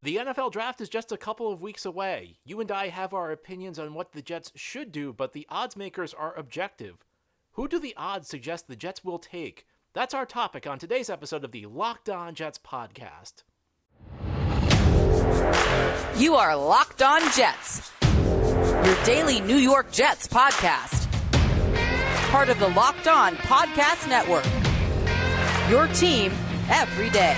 The NFL draft is just a couple of weeks away. You and I have our opinions on what the Jets should do, but the odds makers are objective. Who do the odds suggest the Jets will take? That's our topic on today's episode of the Locked On Jets podcast. You are Locked On Jets, your daily New York Jets podcast. Part of the Locked On Podcast Network, your team every day.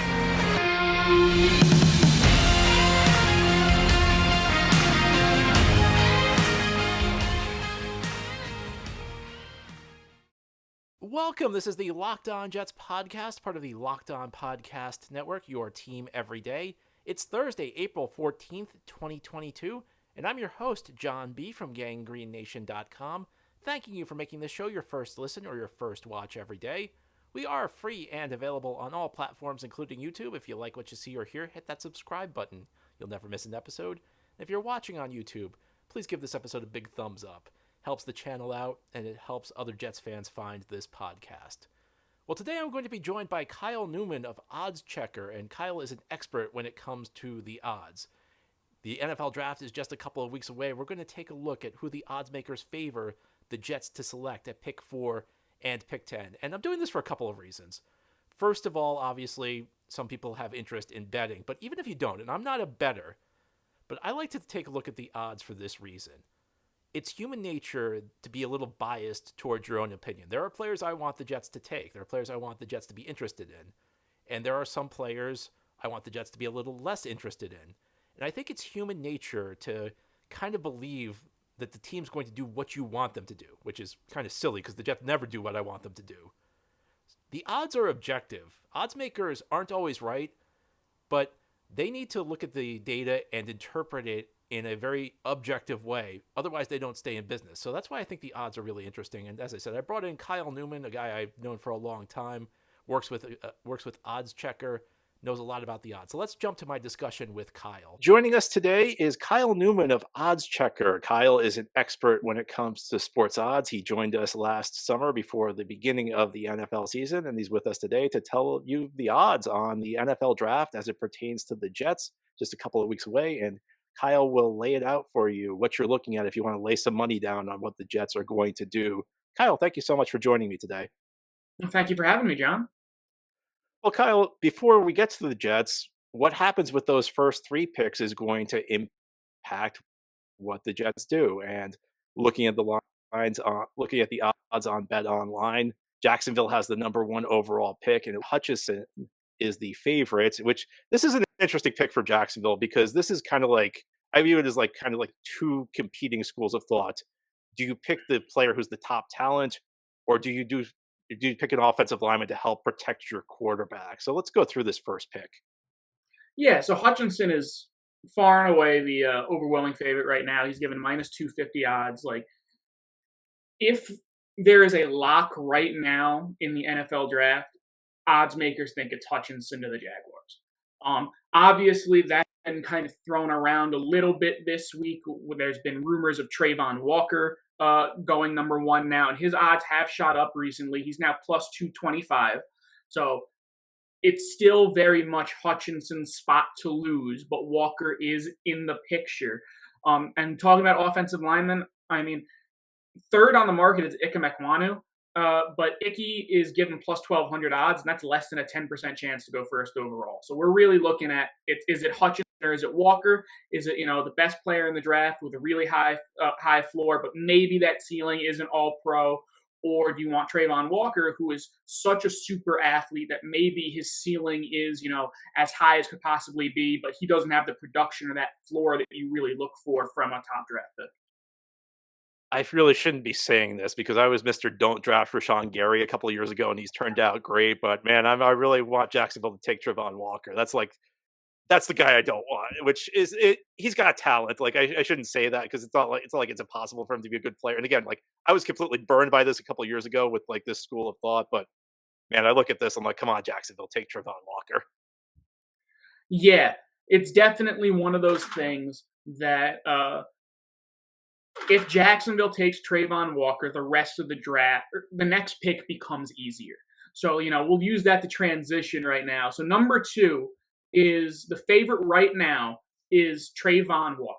Welcome. This is the Locked On Jets podcast, part of the Locked On Podcast Network, your team every day. It's Thursday, April 14th, 2022, and I'm your host, John B. from GanggreenNation.com, thanking you for making this show your first listen or your first watch every day. We are free and available on all platforms, including YouTube. If you like what you see or hear, hit that subscribe button. You'll never miss an episode. And if you're watching on YouTube, please give this episode a big thumbs up. Helps the channel out, and it helps other Jets fans find this podcast. Well, today I'm going to be joined by Kyle Newman of Oddschecker, and Kyle is an expert when it comes to the odds. The NFL draft is just a couple of weeks away. We're going to take a look at who the odds makers favor the Jets to select at pick 4 and pick 10. And I'm doing this for a couple of reasons. First of all, obviously, some people have interest in betting, but even if you don't, and I'm not a bettor, but I like to take a look at the odds for this reason. It's human nature to be a little biased towards your own opinion. There are players I want the Jets to take. There are players I want the Jets to be interested in. And there are some players I want the Jets to be a little less interested in. And I think it's human nature to kind of believe that the team's going to do what you want them to do, which is kind of silly because the Jets never do what I want them to do. The odds are objective. Odds makers aren't always right, but they need to look at the data and interpret it in a very objective way. Otherwise, they don't stay in business. So that's why I think the odds are really interesting. And as I said, I brought in Kyle Newman, a guy I've known for a long time, works with Oddschecker, knows a lot about the odds. So let's jump to my discussion with Kyle. Joining us today is Kyle Newman of Oddschecker. Kyle is an expert when it comes to sports odds. He joined us last summer before the beginning of the NFL season, and he's with us today to tell you the odds on the NFL draft as it pertains to the Jets, just a couple of weeks away. And Kyle will lay it out for you, what you're looking at if you want to lay some money down on what the Jets are going to do. Kyle, thank you so much for joining me today. Well, thank you for having me, John. Well, Kyle, before we get to the Jets, what happens with those first 3 picks is going to impact what the Jets do. And looking at the lines, looking at the odds on BetOnline, Jacksonville has the number 1 overall pick, and Hutchinson is the favorite, which this is an interesting pick for Jacksonville because this is kind of like, I view it as like kind of like 2 competing schools of thought. Do you pick the player who's the top talent, or do you pick an offensive lineman to help protect your quarterback? So let's go through this first pick. Yeah, so Hutchinson is far and away the overwhelming favorite right now. He's given minus 250 odds. Like, if there is a lock right now in the NFL draft, odds makers think it's Hutchinson to the Jaguars. Obviously, that's been kind of thrown around a little bit this week. There's been rumors of Trayvon Walker going number 1 now, and his odds have shot up recently. He's now plus 225. So it's still very much Hutchinson's spot to lose, but Walker is in the picture. And talking about offensive linemen, I mean, third on the market is Ike Mekwonu. But Icky is given plus 1,200 odds, and that's less than a 10% chance to go first overall. So we're really looking at it. Is it Hutchinson or is it Walker? Is it, the best player in the draft with a really high floor, but maybe that ceiling isn't all pro? Or do you want Trayvon Walker, who is such a super athlete that maybe his ceiling is, as high as could possibly be, but he doesn't have the production or that floor that you really look for from a top draft pick? I really shouldn't be saying this because I was Mr. Don't Draft Rashawn Gary a couple of years ago, and he's turned out great. But man, I really want Jacksonville to take Trayvon Walker. That's the guy I don't want. Which is it? He's got talent. Like I shouldn't say that because it's not like it's impossible for him to be a good player. And again, like I was completely burned by this a couple of years ago with like this school of thought. But man, I look at this, I'm like, come on, Jacksonville, take Trayvon Walker. Yeah, it's definitely one of those things that. If Jacksonville takes Trayvon Walker, the rest of the draft, the next pick becomes easier. So, we'll use that to transition right now. So number 2, is the favorite right now is Trayvon Walker.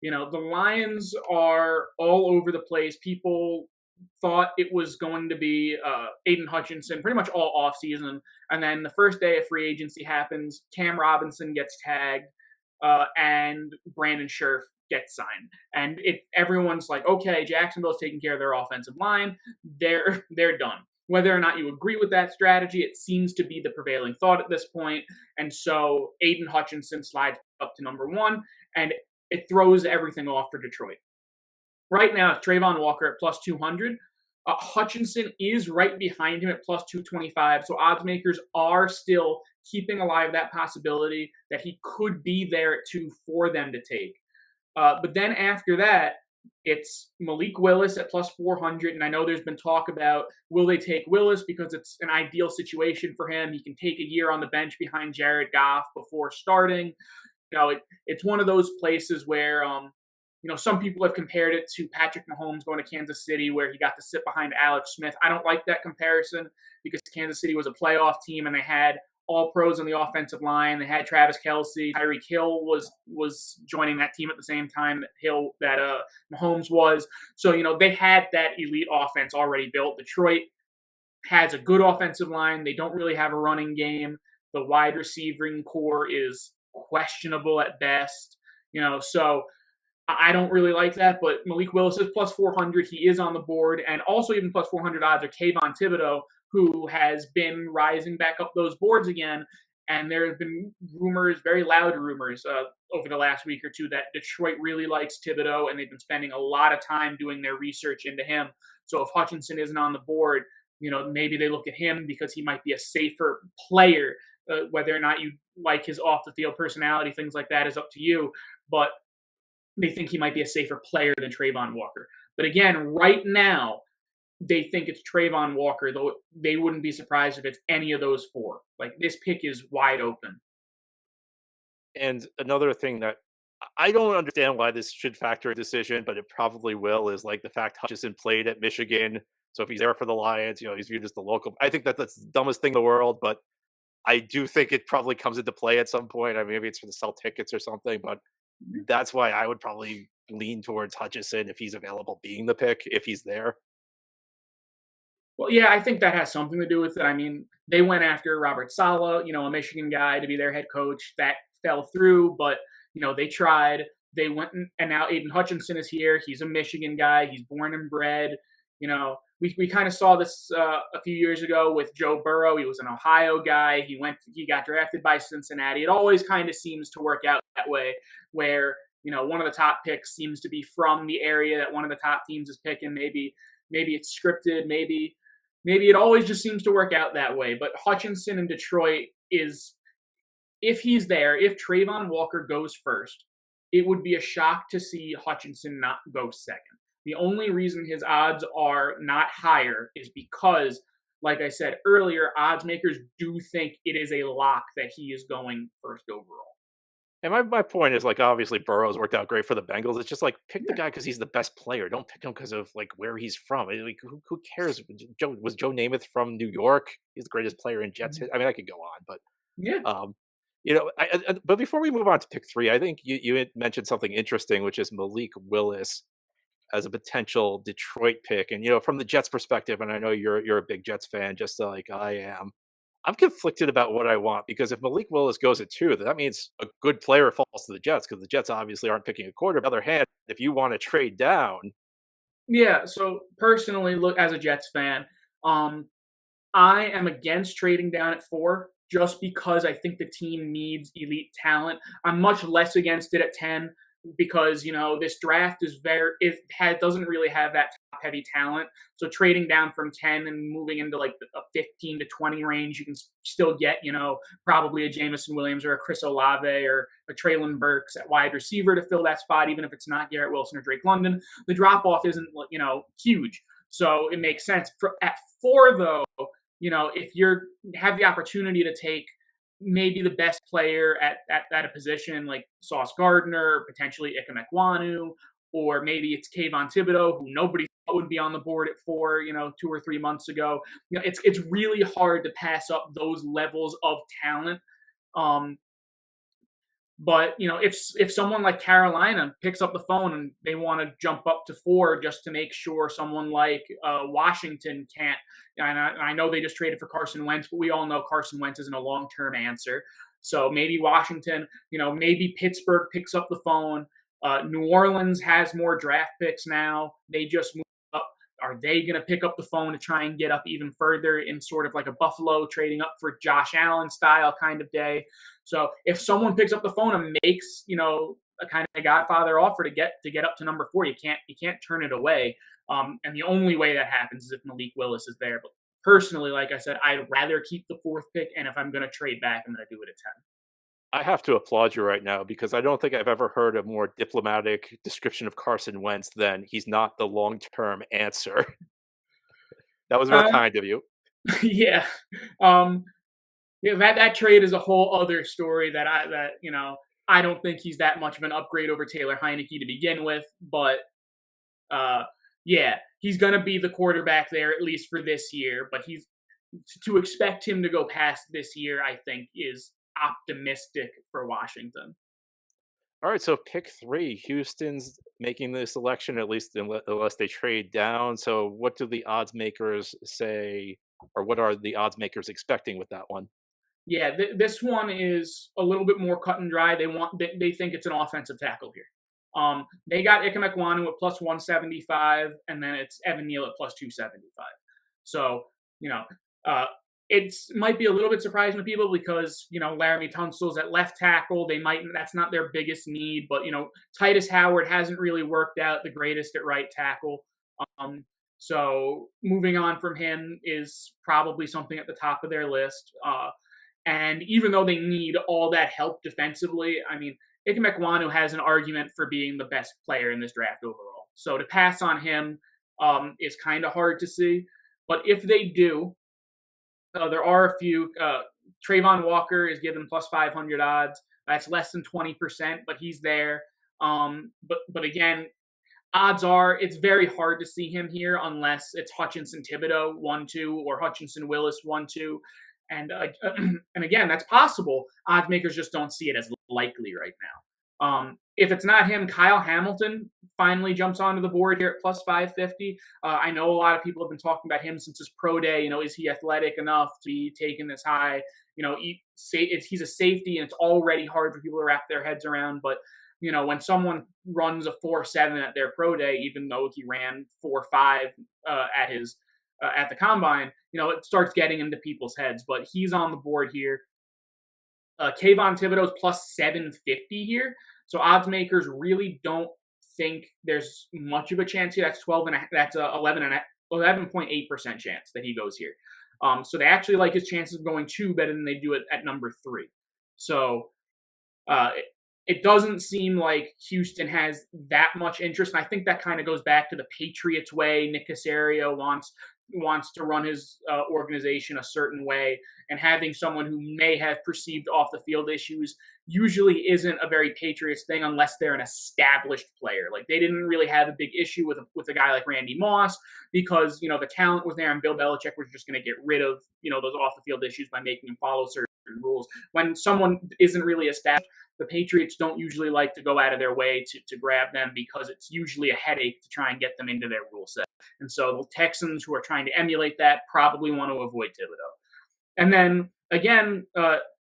The Lions are all over the place. People thought it was going to be Aiden Hutchinson pretty much all offseason. And then the first day of free agency happens, Cam Robinson gets tagged, and Brandon Scherf gets signed. And everyone's like, okay, Jacksonville's taking care of their offensive line. They're done. Whether or not you agree with that strategy, it seems to be the prevailing thought at this point. And so Aiden Hutchinson slides up to number one, and it throws everything off for Detroit. Right now, it's Trayvon Walker at plus 200. Hutchinson is right behind him at plus 225. So oddsmakers are still keeping alive that possibility that he could be there at 2 for them to take. But then after that, it's Malik Willis at plus 400. And I know there's been talk about, will they take Willis because it's an ideal situation for him. He can take a year on the bench behind Jared Goff before starting. It's one of those places where, some people have compared it to Patrick Mahomes going to Kansas City where he got to sit behind Alex Smith. I don't like that comparison because Kansas City was a playoff team and they had all pros on the offensive line. They had Travis Kelce. Tyreek Hill was joining that team at the same time that Mahomes was. So, they had that elite offense already built. Detroit has a good offensive line. They don't really have a running game. The wide receiving core is questionable at best. So I don't really like that, but Malik Willis is plus 400. He is on the board. And also even plus 400 odds are Kayvon Thibodeau, who has been rising back up those boards again. And there have been rumors, very loud rumors, over the last week or two that Detroit really likes Thibodeau, and they've been spending a lot of time doing their research into him. So if Hutchinson isn't on the board, maybe they look at him because he might be a safer player. Whether or not you like his off-the-field personality, things like that is up to you. But they think he might be a safer player than Trayvon Walker. But again, right now, they think it's Trayvon Walker, though they wouldn't be surprised if it's any of those four. Like, this pick is wide open. And another thing that I don't understand why this should factor a decision, but it probably will, is like the fact Hutchinson played at Michigan. So if he's there for the Lions, he's viewed as the local. I think that's the dumbest thing in the world, but I do think it probably comes into play at some point. I mean, maybe it's for the sell tickets or something, but that's why I would probably lean towards Hutchinson if he's available being the pick, if he's there. Well, yeah, I think that has something to do with it. I mean, they went after Robert Saleh, a Michigan guy, to be their head coach. That fell through, but, they tried. They went, and now Aiden Hutchinson is here. He's a Michigan guy. He's born and bred. We kind of saw this a few years ago with Joe Burrow. He was an Ohio guy. He got drafted by Cincinnati. It always kind of seems to work out that way, where one of the top picks seems to be from the area that one of the top teams is picking. Maybe it's scripted. Maybe it always just seems to work out that way. But Hutchinson in Detroit is, if he's there, if Trayvon Walker goes first, it would be a shock to see Hutchinson not go second. The only reason his odds are not higher is because, like I said earlier, odds makers do think it is a lock that he is going first overall. And my point is, like, obviously Burrow's worked out great for the Bengals. It's just like, pick the guy because he's the best player. Don't pick him because of like where he's from. Like, who cares? Was Joe Namath from New York? He's the greatest player in Jets. I mean, I could go on, but yeah. But before we move on to pick 3, I think you had mentioned something interesting, which is Malik Willis as a potential Detroit pick. And from the Jets perspective, and I know you're a big Jets fan, just like I am, I'm conflicted about what I want, because if Malik Willis goes at 2, that means a good player falls to the Jets, because the Jets obviously aren't picking a quarterback. On the other hand, if you want to trade down. Yeah, so personally, look, as a Jets fan, I am against trading down at 4 just because I think the team needs elite talent. I'm much less against it at 10 because, this draft doesn't really have that top heavy talent. So trading down from 10 and moving into like a 15 to 20 range, you can still get, probably a Jameson Williams or a Chris Olave or a Traylon Burks at wide receiver to fill that spot, even if it's not Garrett Wilson or Drake London. The drop off isn't, huge. So it makes sense. At 4 though, if you have the opportunity to take maybe the best player at a position like Sauce Gardner, potentially Ike Ekwonu, or maybe it's Kayvon Thibodeau, who nobody thought would be on the board at 4, 2 or 3 months ago. It's really hard to pass up those levels of talent. But if someone like Carolina picks up the phone and they want to jump up to 4 just to make sure someone like Washington can't, and I know they just traded for Carson Wentz, but we all know Carson Wentz isn't a long-term answer. So maybe Washington, maybe Pittsburgh picks up the phone. New Orleans has more draft picks now. They just moved up. Are they going to pick up the phone to try and get up even further in sort of like a Buffalo trading up for Josh Allen style kind of day? So if someone picks up the phone and makes, a kind of Godfather offer to get up to number 4, you can't turn it away. And the only way that happens is if Malik Willis is there. But personally, like I said, I'd rather keep the 4th pick. And if I'm going to trade back, I'm going to do it at 10. I have to applaud you right now because I don't think I've ever heard a more diplomatic description of Carson Wentz than he's not the long-term answer. That was very kind of you. Yeah. That trade is a whole other story that I don't think he's that much of an upgrade over Taylor Heineke to begin with, but he's going to be the quarterback there at least for this year, but to expect him to go past this year, I think is optimistic for Washington. All right, so pick 3. Houston's making the selection, at least unless they trade down. So what do the odds makers say, or what are the odds makers expecting with that one? Yeah, this one is a little bit more cut and dry. They think it's an offensive tackle here. They got Ike Ekwonu at plus 175, and then it's Evan Neal at plus 275. So, it might be a little bit surprising to people because, Laramie Tunsil's at left tackle. That's not their biggest need, but, Titus Howard hasn't really worked out the greatest at right tackle. So moving on from him is probably something at the top of their list. And even though they need all that help defensively, I mean, Ike Ekwonu has an argument for being the best player in this draft overall. So to pass on him is kind of hard to see. But if they do, there are a few. Trayvon Walker is given plus 500 odds. That's less than 20%, but he's there. But again, odds are it's very hard to see him here unless it's Hutchinson Thibodeau 1-2 or Hutchinson Willis 1-2. And again, that's possible. Odds makers just don't see it as likely right now. If it's not him, Kyle Hamilton finally jumps onto the board here at plus 550. I know a lot of people have been talking about him since his pro day. Is he athletic enough to be taken this high? He's a safety, and it's already hard for people to wrap their heads around. But when someone runs a 4.7 at their pro day, even though he ran 4.5 at the combine, it starts getting into people's heads. But he's on the board here. Kayvon Thibodeau's plus 750 here. So odds makers really don't think there's much of a chance here. That's 11.8% chance that he goes here. So they actually like his chances of going 2 better than they do it at number 3. So it doesn't seem like Houston has that much interest. And I think that kind of goes back to the Patriots way. Nick Caserio wants to run his organization a certain way, and having someone who may have perceived off the field issues usually isn't a very Patriots thing unless they're an established player. Like they didn't really have a big issue with a guy like Randy Moss because the talent was there and Bill Belichick was just going to get rid of those off the field issues by making him follow certain rules. When someone isn't really established, the Patriots don't usually like to go out of their way to grab them because it's usually a headache to try and get them into their rule set. And so the Texans, who are trying to emulate that, probably want to avoid Thibodeau. And then, again,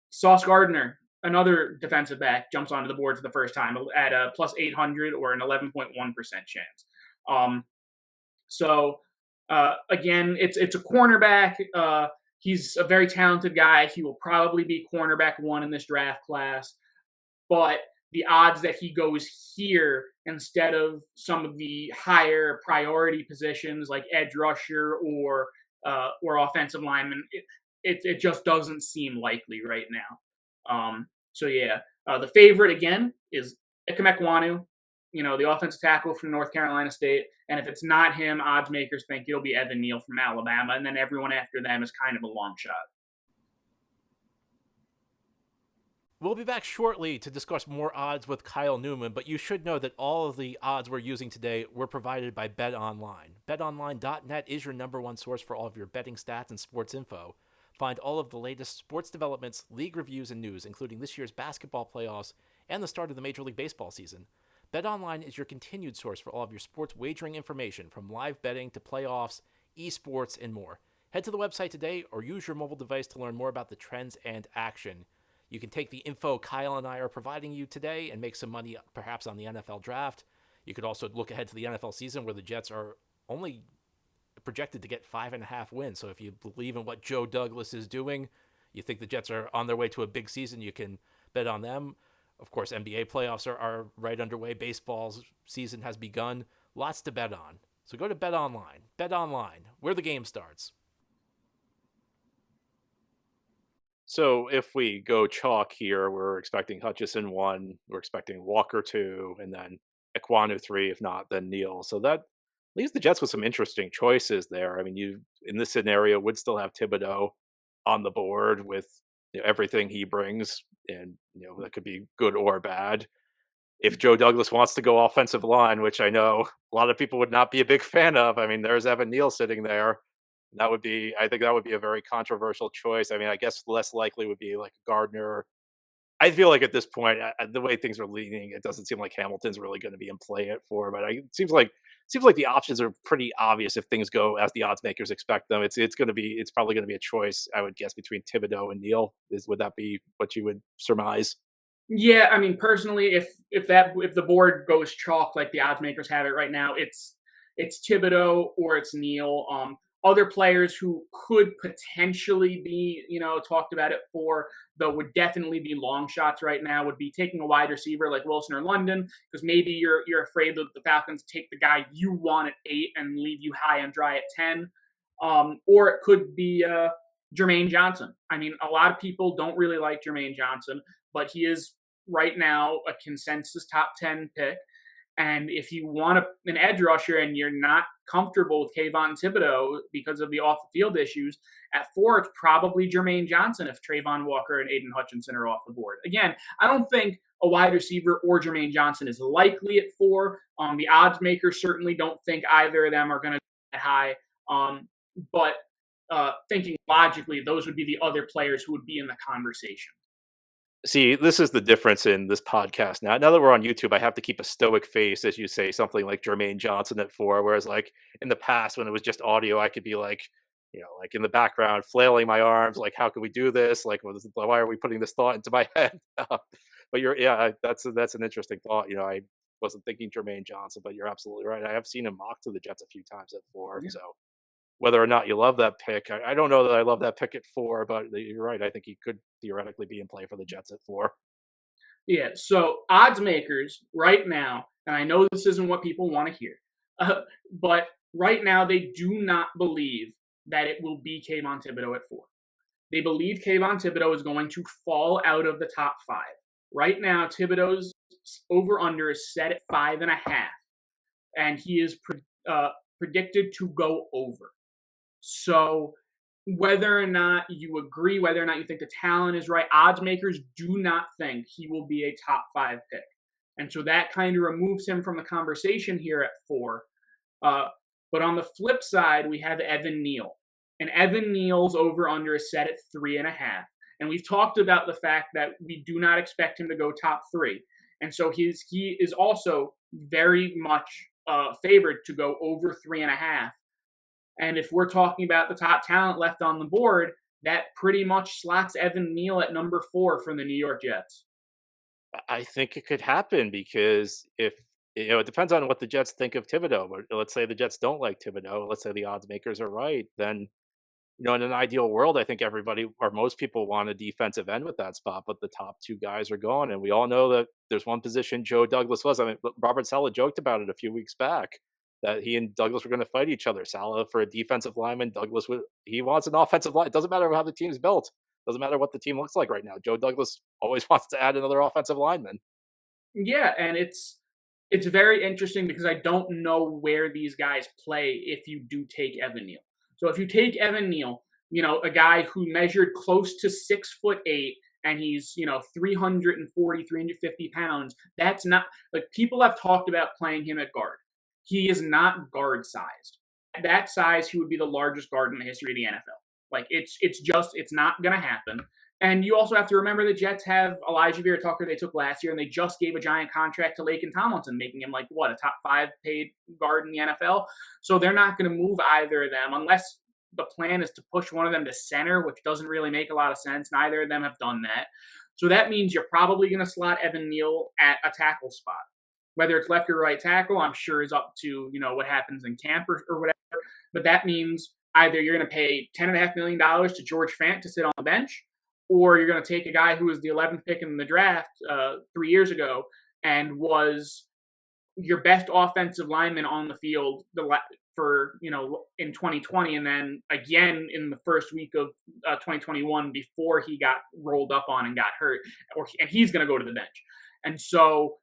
Sauce Gardner, another defensive back, jumps onto the board for the first time at a plus 800 or an 11.1% chance. Again, it's a cornerback. He's a very talented guy. He will probably be cornerback 1 in this draft class. But the odds that he goes here instead of some of the higher priority positions like edge rusher or offensive lineman, it just doesn't seem likely right now. The favorite again is Ike Ekwonu, the offensive tackle from North Carolina State. And if it's not him, odds makers think it'll be Evan Neal from Alabama, and then everyone after them is kind of a long shot. We'll be back shortly to discuss more odds with Kyle Newman, but you should know that all of the odds we're using today were provided by BetOnline. BetOnline.net is your number one source for all of your betting stats and sports info. Find all of the latest sports developments, league reviews, and news, including this year's basketball playoffs and the start of the Major League Baseball season. BetOnline is your continued source for all of your sports wagering information, from live betting to playoffs, esports, and more. Head to the website today or use your mobile device to learn more about the trends and action. You can take the info Kyle and I are providing you today and make some money perhaps on the NFL draft. You could also look ahead to the NFL season, where the Jets are only projected to get 5.5 wins. So if you believe in what Joe Douglas is doing, you think the Jets are on their way to a big season, you can bet on them. Of course, NBA playoffs are right underway. Baseball's season has begun. Lots to bet on. So go to BetOnline. BetOnline, where the game starts. So if we go chalk here, we're expecting Hutchison 1, we're expecting Walker 2, and then Ekwonu 3. If not, then Neal. So that leaves the Jets with some interesting choices there. I mean, you in this scenario would still have Thibodeau on the board with everything he brings, and that could be good or bad. If Joe Douglas wants to go offensive line, which I know a lot of people would not be a big fan of, I mean, there's Evan Neal sitting there. I think that would be a very controversial choice. I mean, I guess less likely would be like Gardner. I feel like at this point, the way things are leaning, it doesn't seem like Hamilton's really going to be in play at 4. But it seems like the options are pretty obvious if things go as the odds makers expect them. It's probably going to be a choice, I would guess, between Thibodeau and Neal. Would that be what you would surmise? Yeah, I mean, personally, if the board goes chalk like the odds makers have it right now, it's Thibodeau or it's Neal. Other players who could potentially be, talked about it for, though would definitely be long shots right now, would be taking a wide receiver like Wilson or London, because maybe you're afraid that the Falcons take the guy you want at 8 and leave you high and dry at 10. Or it could be Jermaine Johnson. I mean, a lot of people don't really like Jermaine Johnson, but he is right now a consensus top 10 pick. And if you want an edge rusher and you're not comfortable with Kayvon Thibodeau because of the off-the-field issues, at 4, it's probably Jermaine Johnson if Trayvon Walker and Aiden Hutchinson are off the board. Again, I don't think a wide receiver or Jermaine Johnson is likely at 4. The odds makers certainly don't think either of them are going to get high. But thinking logically, those would be the other players who would be in the conversation. See, this is the difference in this podcast now. Now that we're on YouTube, I have to keep a stoic face as you say something like Jermaine Johnson at 4, whereas like in the past when it was just audio, I could be like, like in the background flailing my arms, like, how can we do this? Like, why are we putting this thought into my head? But that's an interesting thought. I wasn't thinking Jermaine Johnson, but you're absolutely right. I have seen him mocked to the Jets a few times at 4. Yeah. So whether or not you love that pick, I don't know that I love that pick at 4, but you're right. I think he could theoretically be in play for the Jets at 4. Yeah, so odds makers right now, and I know this isn't what people want to hear, but right now they do not believe that it will be Kayvon Thibodeau at 4. They believe Kayvon Thibodeau is going to fall out of the top 5. Right now, Thibodeau's over-under is set at 5.5, and he is predicted to go over. So whether or not you agree, whether or not you think the talent is right, odds makers do not think he will be a top 5 pick. And so that kind of removes him from the conversation here at 4. But on the flip side, we have Evan Neal. And Evan Neal's over-under is set at 3.5. And we've talked about the fact that we do not expect him to go top 3. And so he is also very much favored to go over 3.5. And if we're talking about the top talent left on the board, that pretty much slots Evan Neal at number 4 for the New York Jets. I think it could happen because if it depends on what the Jets think of Thibodeau. But let's say the Jets don't like Thibodeau. Let's say the odds makers are right. Then, in an ideal world, I think everybody or most people want a defensive end with that spot. But the top 2 guys are gone, and we all know that there's one position Joe Douglas was. I mean, Robert Saleh joked about it a few weeks back, that he and Douglas were going to fight each other. Saleh for a defensive lineman, Douglas he wants an offensive line. It doesn't matter how the team's built. It doesn't matter what the team looks like right now. Joe Douglas always wants to add another offensive lineman. Yeah, and it's very interesting because I don't know where these guys play if you do take Evan Neal. So if you take Evan Neal, a guy who measured close to 6'8", and he's 340, 350 pounds, that's not like people have talked about playing him at guard. He is not guard sized. At that size, he would be the largest guard in the history of the NFL. Like it's not going to happen. And you also have to remember the Jets have Elijah Vera Tucker they took last year, and they just gave a giant contract to Laken Tomlinson, making him like a top 5 paid guard in the NFL. So they're not going to move either of them unless the plan is to push one of them to center, which doesn't really make a lot of sense. Neither of them have done that. So that means you're probably going to slot Evan Neal at a tackle spot. Whether it's left or right tackle, I'm sure is up to, what happens in camp or whatever. But that means either you're going to pay $10.5 million to George Fant to sit on the bench, or you're going to take a guy who was the 11th pick in the draft 3 years ago and was your best offensive lineman on the field for in 2020, and then again in the first week of 2021 before he got rolled up on and got hurt, and he's going to go to the bench. And so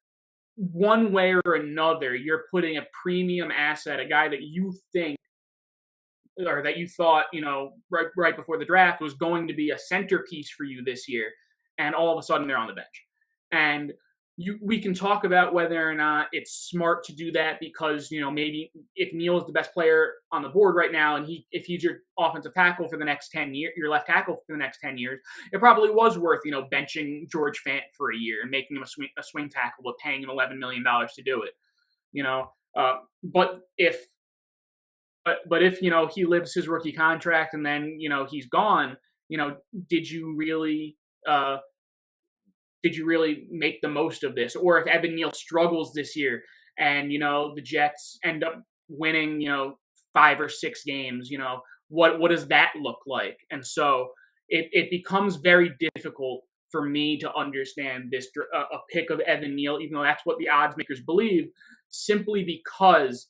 one way or another, you're putting a premium asset, a guy that you think or that you thought, right before the draft was going to be a centerpiece for you this year, and all of a sudden they're on the bench. And we can talk about whether or not it's smart to do that because, maybe if Neal is the best player on the board right now and if he's your offensive tackle for the next 10 years, your left tackle for the next 10 years, it probably was worth, benching George Fant for a year and making him a swing tackle but paying him $11 million to do it, But if, he lives his rookie contract and then, he's gone, did you really make the most of this? Or if Evan Neal struggles this year and, the Jets end up winning, 5 or 6 games, what does that look like? And so it becomes very difficult for me to understand this a pick of Evan Neal, even though that's what the odds makers believe, simply because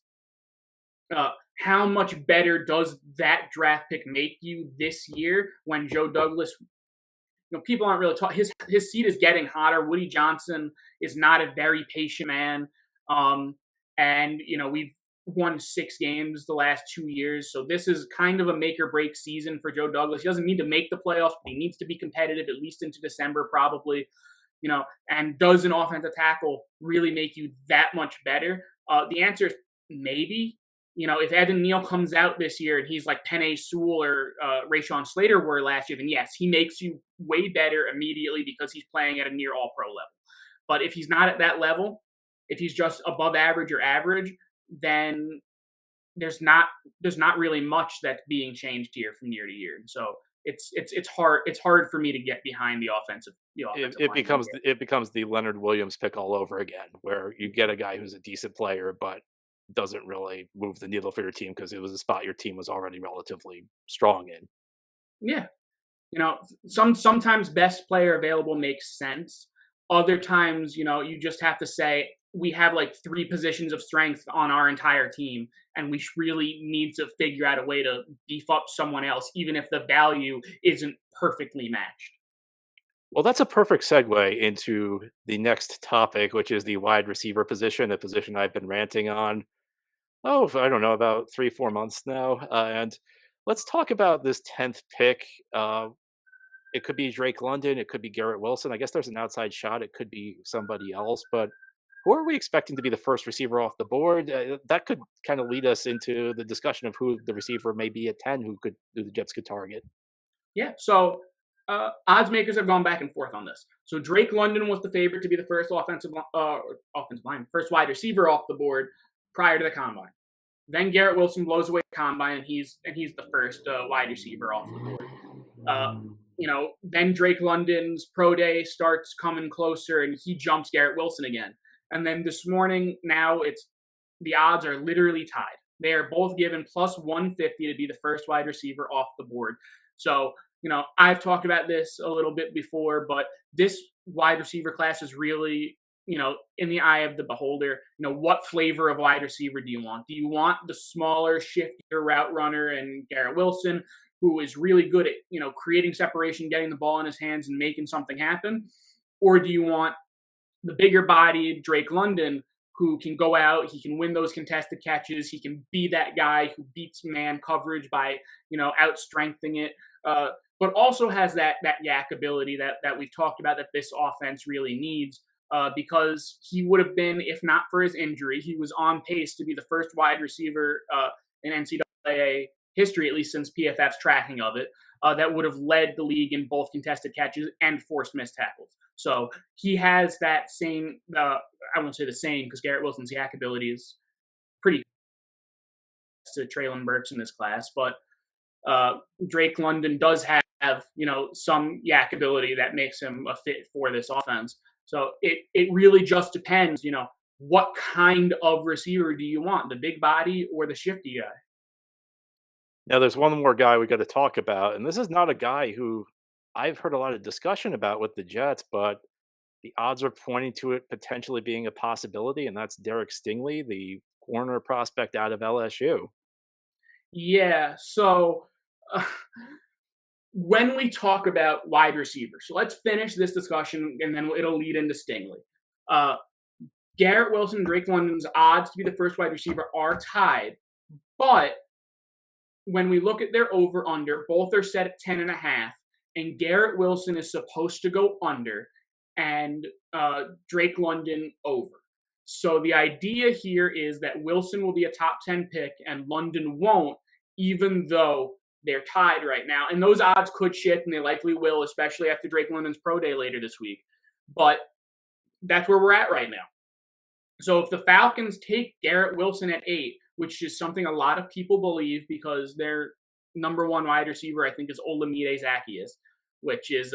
how much better does that draft pick make you this year when Joe Douglas, people aren't really talking. His seat is getting hotter. Woody Johnson is not a very patient man. And, we've won 6 games the last 2 years. So this is kind of a make or break season for Joe Douglas. He doesn't need to make the playoffs, but he needs to be competitive at least into December probably, and does an offensive tackle really make you that much better? The answer is maybe. If Evan Neal comes out this year and he's like Penei Sewell or Rashawn Slater were last year, then yes, he makes you way better immediately because he's playing at a near all-pro level. But if he's not at that level, if he's just above average or average, then there's not really much that's being changed here from year to year. And so it's hard for me to get behind the offensive. It becomes the Leonard Williams pick all over again, where you get a guy who's a decent player, but doesn't really move the needle for your team because it was a spot your team was already relatively strong in. Yeah. Sometimes best player available makes sense. Other times, you just have to say, we have like 3 positions of strength on our entire team, and we really need to figure out a way to beef up someone else, even if the value isn't perfectly matched. Well, that's a perfect segue into the next topic, which is the wide receiver position, a position I've been ranting on, I don't know, about 3-4 months now. And let's talk about this 10th pick. It could be Drake London. It could be Garrett Wilson. I guess there's an outside shot. It could be somebody else. But who are we expecting to be the first receiver off the board? That could kind of lead us into the discussion of who the receiver may be at 10, who the Jets could target. Yeah, so odds makers have gone back and forth on this. So Drake London was the favorite to be the first first wide receiver off the board prior to the combine. Then Garrett Wilson blows away the combine, and he's the first wide receiver off the board. Then Drake London's pro day starts coming closer, and he jumps Garrett Wilson again. And then this morning, now the odds are literally tied. They are both given plus 150 to be the first wide receiver off the board. So, I've talked about this a little bit before, but this wide receiver class is really, in the eye of the beholder. What flavor of wide receiver do you want? Do you want the smaller, shiftier route runner and Garrett Wilson, who is really good at, creating separation, getting the ball in his hands and making something happen? Or do you want the bigger bodied Drake London, who can go out, he can win those contested catches, he can be that guy who beats man coverage by, out-strengthening it, but also has that yak ability that we've talked about that this offense really needs, because he would have been, if not for his injury, he was on pace to be the first wide receiver in NCAA history, at least since PFF's tracking of it, that would have led the league in both contested catches and forced missed tackles. So he has that same, I won't say the same because Garrett Wilson's yak ability is pretty to Traylon Burks in this class, but Drake London does have, some yak ability that makes him a fit for this offense. So it really just depends, what kind of receiver do you want, the big body or the shifty guy? Now, there's one more guy we got to talk about, and this is not a guy who I've heard a lot of discussion about with the Jets, but the odds are pointing to it potentially being a possibility, and that's Derek Stingley, the corner prospect out of LSU. Yeah, so when we talk about wide receivers, so let's finish this discussion, and then it'll lead into Stingley. Garrett Wilson and Drake London's odds to be the first wide receiver are tied, but when we look at their over-under, both are set at 10.5, and Garrett Wilson is supposed to go under, and Drake London over. So the idea here is that Wilson will be a top 10 pick and London won't, even though they're tied right now. And those odds could shift, and they likely will, especially after Drake London's pro day later this week. But that's where we're at right now. So if the Falcons take Garrett Wilson at 8, which is something a lot of people believe because their number one wide receiver, I think, is Olamide Zaccheaus, which is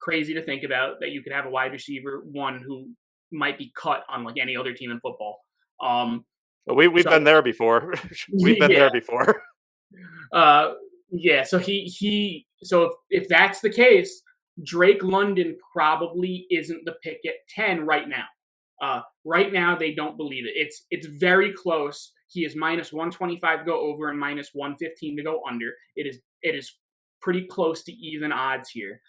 crazy to think about that you could have a wide receiver, one who might be cut on like any other team in football. We've been there before. We've been there before. So so if that's the case, Drake London probably isn't the pick at 10 right now. Right now, they don't believe it. It's very close. He is minus 125 to go over and minus 115 to go under. It is pretty close to even odds here.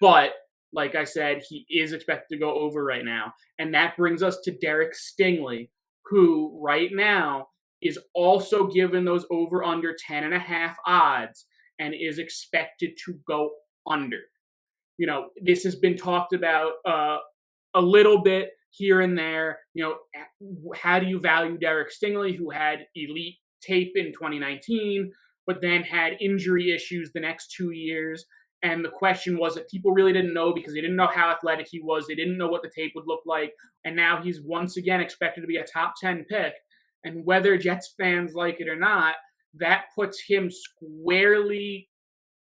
But like I said, he is expected to go over right now. And that brings us to Derek Stingley, who right now is also given those over under 10.5 odds and is expected to go under. This has been talked about a little bit here and there. How do you value Derek Stingley, who had elite tape in 2019, but then had injury issues the next 2 years? And the question was that people really didn't know because they didn't know how athletic he was. They didn't know what the tape would look like. And now he's once again expected to be a top 10 pick. And whether Jets fans like it or not, that puts him squarely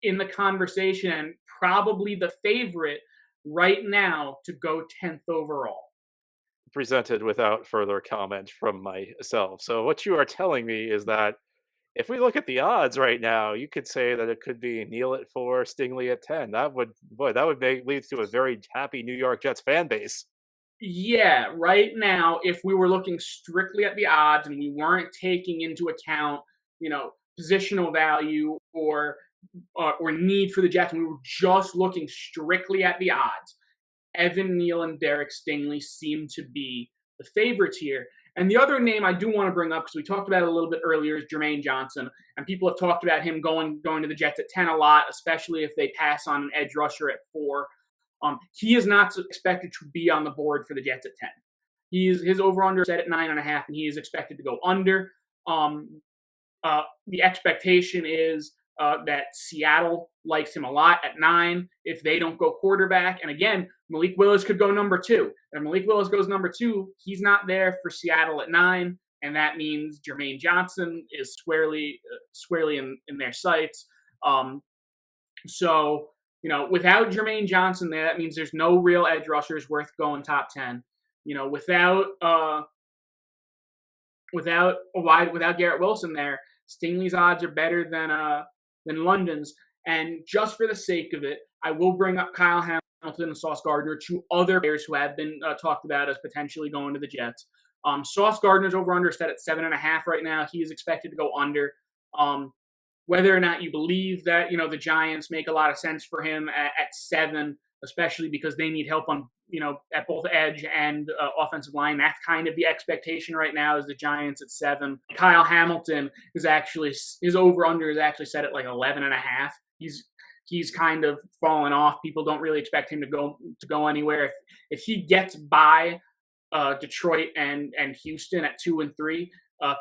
in the conversation and probably the favorite right now to go 10th overall. Presented without further comment from myself. So what you are telling me is that if we look at the odds right now, you could say that it could be Neal at 4, Stingley at 10. That would lead to a very happy New York Jets fan base. Yeah, right now, if we were looking strictly at the odds and we weren't taking into account, positional value or need for the Jets, and we were just looking strictly at the odds, Evan Neal and Derek Stingley seem to be the favorites here. And the other name I do want to bring up, because we talked about it a little bit earlier, is Jermaine Johnson. And people have talked about him going to the Jets at 10 a lot, especially if they pass on an edge rusher at 4. He is not expected to be on the board for the Jets at 10. His over-under set at 9.5, and he is expected to go under. The expectation is that Seattle likes him a lot at 9 if they don't go quarterback. And again, Malik Willis could go number 2. If Malik Willis goes number 2, he's not there for Seattle at 9, and that means Jermaine Johnson is squarely in their sights. So, without Jermaine Johnson there, that means there's no real edge rushers worth going top 10. Without Garrett Wilson there, Stingley's odds are better than London's. And just for the sake of it, I will bring up Kyle Hamilton and Sauce Gardner, 2 other players who have been talked about as potentially going to the Jets. Sauce Gardner's over-under set at 7.5 right now. He is expected to go under. Whether or not you believe that, the Giants make a lot of sense for him at 7, especially because they need help on, at both edge and offensive line. That's kind of the expectation right now, is the Giants at 7. Kyle Hamilton his over-under is actually set at like 11.5. He's kind of fallen off. People don't really expect him to go anywhere. If he gets by Detroit and Houston at 2 and 3,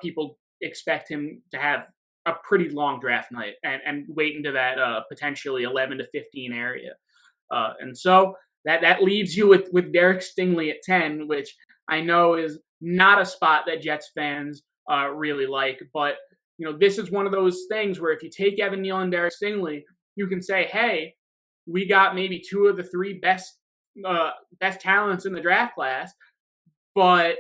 people expect him to have a pretty long draft night and wait into that potentially 11 to 15 area. And so that leaves you with Derek Stingley at 10, which I know is not a spot that Jets fans really like. But, this is one of those things where if you take Evan Neal and Derek Stingley, you can say, hey, we got maybe two of the three best talents in the draft class, but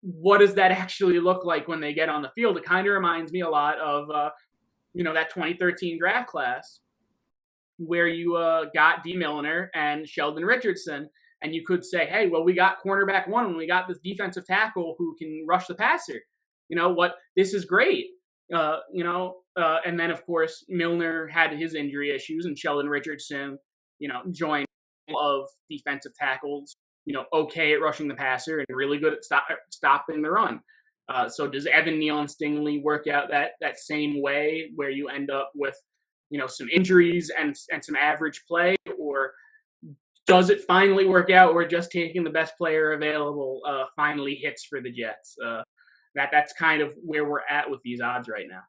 what does that actually look like when they get on the field? It kind of reminds me a lot of, that 2013 draft class where you got D. Milliner and Sheldon Richardson, and you could say, hey, well, we got cornerback one and we got this defensive tackle who can rush the passer. This is great. And then, of course, Milner had his injury issues, and Sheldon Richardson, joined of defensive tackles, okay at rushing the passer and really good at stopping the run. So does Evan Neal and Stingley work out that same way where you end up with, some injuries and some average play, or does it finally work out where just taking the best player available finally hits for the Jets? That's kind of where we're at with these odds right now.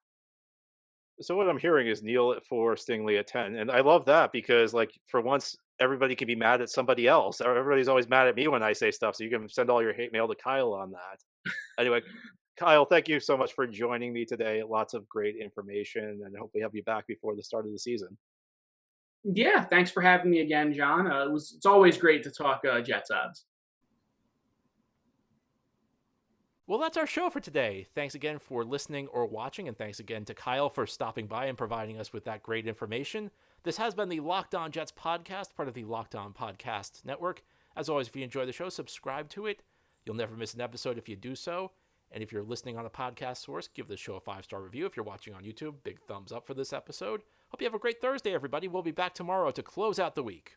So what I'm hearing is Neal at 4, Stingley at 10. And I love that because, for once, everybody can be mad at somebody else. Everybody's always mad at me when I say stuff, so you can send all your hate mail to Kyle on that. Anyway, Kyle, thank you so much for joining me today. Lots of great information, and hopefully have you back before the start of the season. Yeah, thanks for having me again, John. It's always great to talk Jets odds. Well, that's our show for today. Thanks again for listening or watching, and thanks again to Kyle for stopping by and providing us with that great information. This has been the Locked On Jets podcast, part of the Locked On Podcast Network. As always, if you enjoy the show, subscribe to it. You'll never miss an episode if you do so. And if you're listening on a podcast source, give the show a 5-star review. If you're watching on YouTube, big thumbs up for this episode. Hope you have a great Thursday, everybody. We'll be back tomorrow to close out the week.